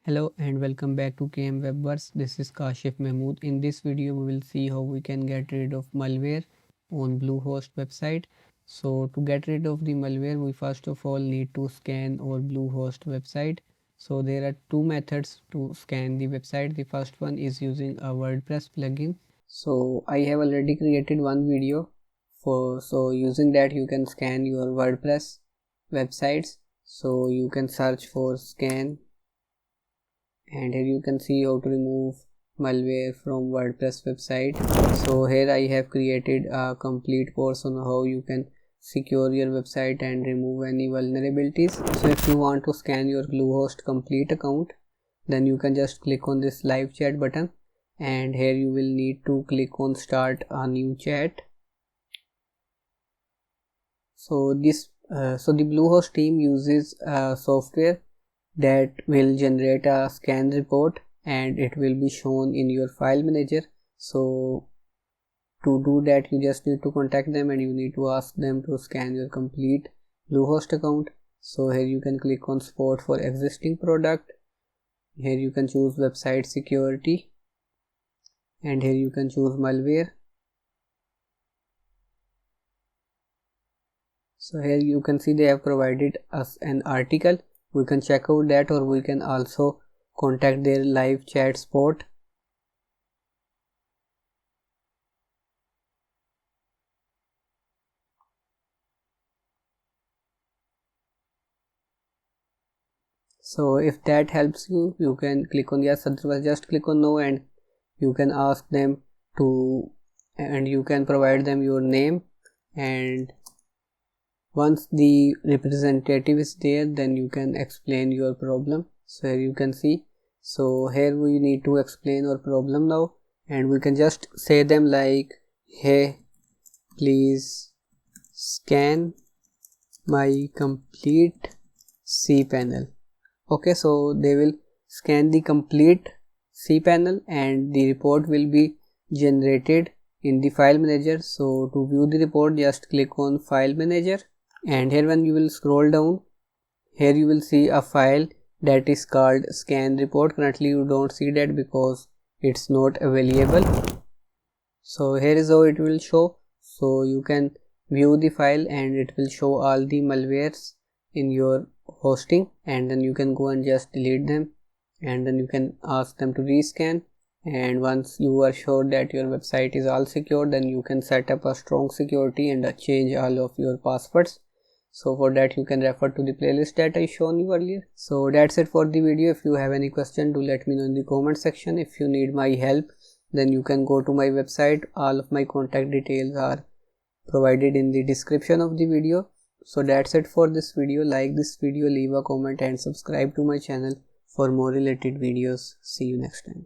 Hello and welcome back to KM Webverse. This is Kashif Mahmood. In this video we will see how we can get rid of malware on Bluehost website. So to get rid of the malware we first of all need to scan our Bluehost website. So there are two methods to scan the website. The first one is using a WordPress plugin. So I have already created one video so using that you can scan your WordPress websites. So you can search for scan, and here you can see how to remove malware from WordPress website. So here I have created a complete course on how you can secure your website and remove any vulnerabilities. So if you want to scan your Bluehost complete account, then you can just click on this live chat button, and here you will need to click on start a new chat. So the Bluehost team uses software that will generate a scan report and it will be shown in your file manager. So to do that you just need to contact them and you need to ask them to scan your complete Bluehost account. So here you can click on support for existing product. Here you can choose website security, and here you can choose malware. So here you can see they have provided us an article. We can check out that, or we can also contact their live chat support. So if that helps you, you can click on yes, otherwise just click on no, and you can ask them to, and you can provide them your name, and once the representative is there then you can explain your problem. So here you can see, so here we need to explain our problem now, and we can just say them like, hey, please scan my complete cPanel. Okay, so they will scan the complete cPanel and the report will be generated in the file manager. So to view the report just click on file manager, and here when you will scroll down, here you will see a file that is called scan report. Currently you don't see that because it's not available. So here is how it will show. So you can view the file and it will show all the malwares in your hosting, and then you can go and just delete them, and then you can ask them to rescan. And once you are sure that your website is all secure, then you can set up a strong security and change all of your passwords. So for that you can refer to the playlist that I shown you earlier. So that's it for the video. If you have any question, do let me know in the comment section. If you need my help, then you can go to my website. All of my contact details are provided in the description of the video. So that's it for this video. Like this video, leave a comment and subscribe to my channel for more related videos. See you next time.